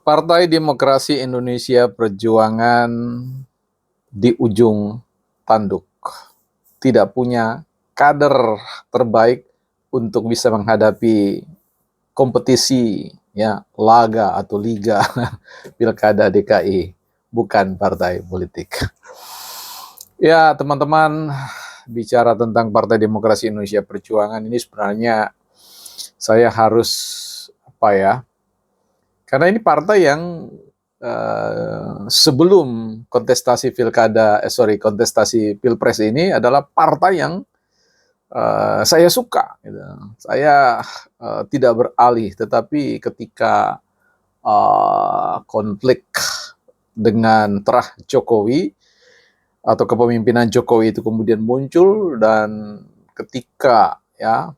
Partai Demokrasi Indonesia Perjuangan di ujung tanduk, tidak punya kader terbaik untuk bisa menghadapi kompetisi ya laga atau liga Pilkada DKI, bukan partai politik. Ya, teman-teman, bicara tentang Partai Demokrasi Indonesia Perjuangan ini sebenarnya saya harus apa ya? Karena ini partai yang sebelum kontestasi kontestasi pilpres ini adalah partai yang saya suka. Gitu. Saya tidak beralih, tetapi ketika konflik dengan terah Jokowi atau kepemimpinan Jokowi itu kemudian muncul, dan ketika ya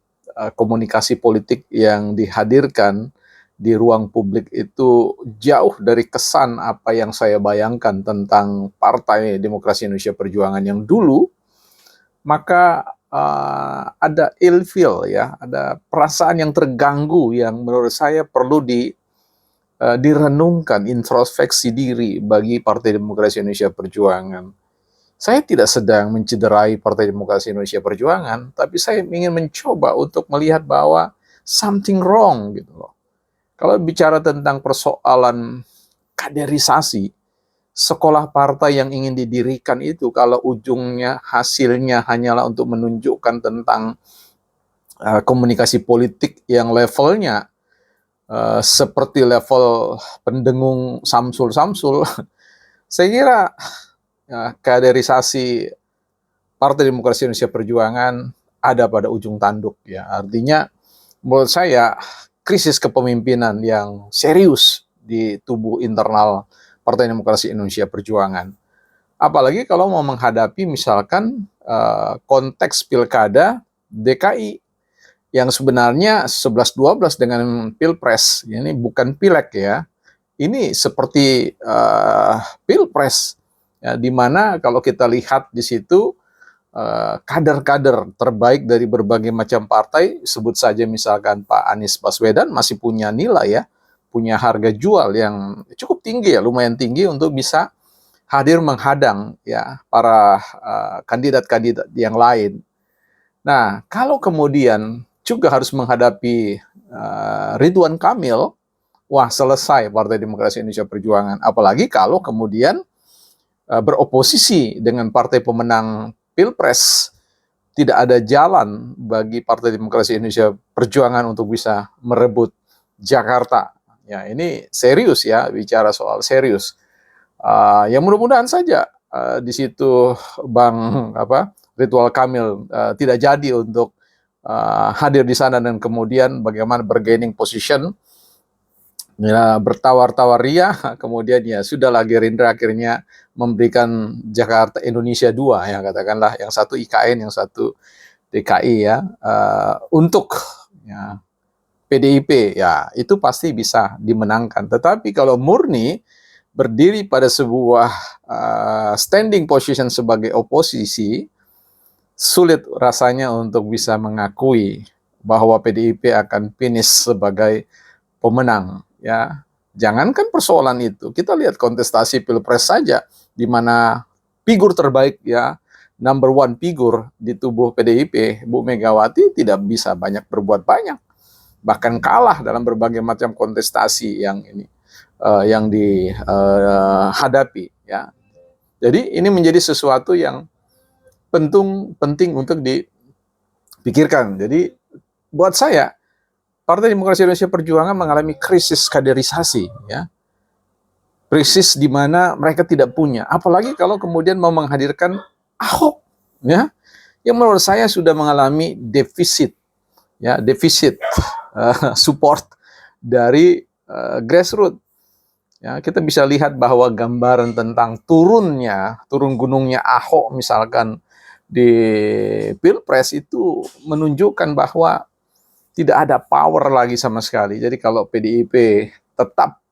komunikasi politik yang dihadirkan di ruang publik itu jauh dari kesan apa yang saya bayangkan tentang Partai Demokrasi Indonesia Perjuangan yang dulu, maka ada ilfeel ya, ada perasaan yang terganggu yang menurut saya perlu direnungkan, introspeksi diri bagi Partai Demokrasi Indonesia Perjuangan. Saya tidak sedang mencederai Partai Demokrasi Indonesia Perjuangan, tapi saya ingin mencoba untuk melihat bahwa something wrong gitu loh. Kalau bicara tentang persoalan kaderisasi, sekolah partai yang ingin didirikan itu kalau ujungnya hasilnya hanyalah untuk menunjukkan tentang komunikasi politik yang levelnya seperti level pendengung Samsul-Samsul, saya kira kaderisasi Partai Demokrasi Indonesia Perjuangan ada pada ujung tanduk ya. Artinya menurut saya krisis kepemimpinan yang serius di tubuh internal Partai Demokrasi Indonesia Perjuangan. Apalagi kalau mau menghadapi misalkan konteks pilkada DKI yang sebenarnya 11-12 dengan pilpres. Ini bukan pileg ya. Ini seperti pilpres ya, di mana kalau kita lihat di situ kader-kader terbaik dari berbagai macam partai, sebut saja misalkan Pak Anies Baswedan masih punya nilai ya, punya harga jual yang cukup tinggi ya, lumayan tinggi untuk bisa hadir menghadang ya para kandidat-kandidat yang lain. Nah, kalau kemudian juga harus menghadapi Ridwan Kamil, wah selesai Partai Demokrasi Indonesia Perjuangan. Apalagi kalau kemudian beroposisi dengan partai pemenang Pilpres, tidak ada jalan bagi Partai Demokrasi Indonesia Perjuangan untuk bisa merebut Jakarta. Ya, ini serius ya, bicara soal serius. Yang mudah-mudahan saja di situ Bang Ridwan Kamil tidak jadi untuk hadir di sana, dan kemudian bagaimana bargaining position ya, bertawar-tawar ria, kemudian ya sudahlah Gerindra akhirnya memberikan Jakarta Indonesia 2 ya, katakanlah yang satu IKN, yang satu DKI ya, untuk ya, PDIP ya itu pasti bisa dimenangkan. Tetapi kalau murni berdiri pada sebuah standing position sebagai oposisi, sulit rasanya untuk bisa mengakui bahwa PDIP akan finish sebagai pemenang ya. Jangankan persoalan itu, kita lihat kontestasi pilpres saja, di mana figur terbaik ya, number one figur di tubuh PDIP, Bu Megawati, tidak bisa banyak berbuat banyak, bahkan kalah dalam berbagai macam kontestasi yang dihadapi ya. Jadi ini menjadi sesuatu yang penting untuk dipikirkan. Jadi buat saya Partai Demokrasi Indonesia Perjuangan mengalami krisis kaderisasi, ya, krisis di mana mereka tidak punya. Apalagi kalau kemudian mau menghadirkan Ahok, ya, yang menurut saya sudah mengalami defisit, ya, support dari grassroots. Ya, kita bisa lihat bahwa gambaran tentang turun gunungnya Ahok misalkan di Pilpres itu menunjukkan bahwa tidak ada power lagi sama sekali. Jadi kalau PDIP tetap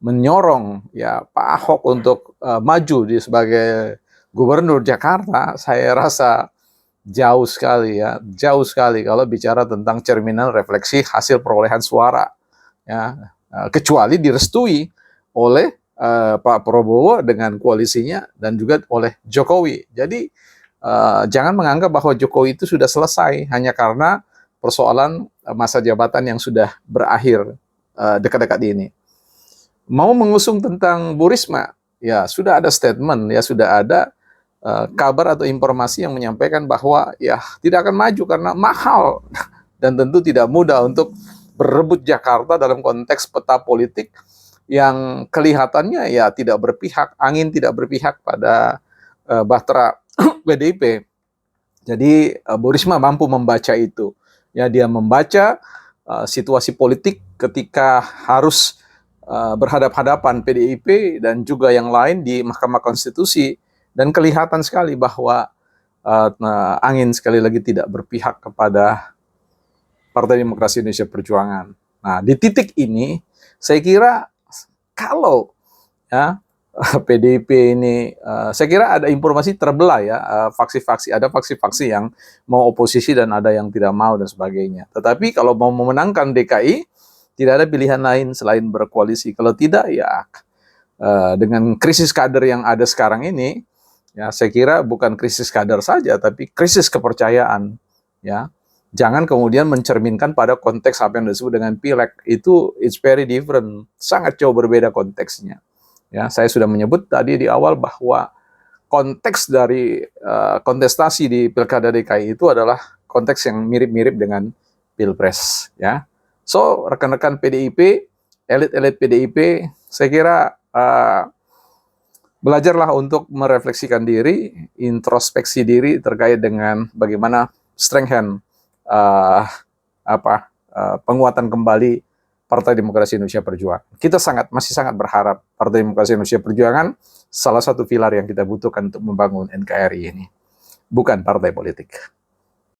menyorong ya Pak Ahok untuk maju sebagai gubernur Jakarta, saya rasa jauh sekali kalau bicara tentang cerminan refleksi hasil perolehan suara ya. kecuali direstui oleh Pak Prabowo dengan koalisinya dan juga oleh Jokowi. Jadi jangan menganggap bahwa Jokowi itu sudah selesai hanya karena persoalan masa jabatan yang sudah berakhir dekat-dekat ini. Mau mengusung tentang Bu Risma, ya sudah ada statement, ya sudah ada kabar atau informasi yang menyampaikan bahwa ya tidak akan maju karena mahal dan tentu tidak mudah untuk berebut Jakarta dalam konteks peta politik yang kelihatannya ya tidak berpihak, angin tidak berpihak pada bahtera PDIP. Jadi Bu Risma mampu membaca itu. Ya, dia membaca situasi politik ketika harus berhadap-hadapan PDIP dan juga yang lain di Mahkamah Konstitusi, dan kelihatan sekali bahwa angin sekali lagi tidak berpihak kepada Partai Demokrasi Indonesia Perjuangan. Nah, di titik ini saya kira kalau ya PDIP ini, saya kira ada informasi terbelah ya, faksi-faksi, ada faksi-faksi yang mau oposisi dan ada yang tidak mau dan sebagainya. Tetapi kalau mau memenangkan DKI, tidak ada pilihan lain selain berkoalisi. Kalau tidak ya dengan krisis kader yang ada sekarang ini, ya saya kira bukan krisis kader saja, tapi krisis kepercayaan. Ya, jangan kemudian mencerminkan pada konteks apa yang disebut dengan pileg. Itu it's very different, sangat jauh berbeda konteksnya. Ya, saya sudah menyebut tadi di awal bahwa konteks dari kontestasi di Pilkada DKI itu adalah konteks yang mirip-mirip dengan Pilpres. Ya, so rekan-rekan PDIP, elit-elit PDIP, saya kira belajarlah untuk merefleksikan diri, introspeksi diri terkait dengan bagaimana strengthen penguatan kembali Partai Demokrasi Indonesia Perjuangan. Kita masih sangat berharap Partai Demokrasi Indonesia Perjuangan salah satu pilar yang kita butuhkan untuk membangun NKRI ini, bukan partai politik.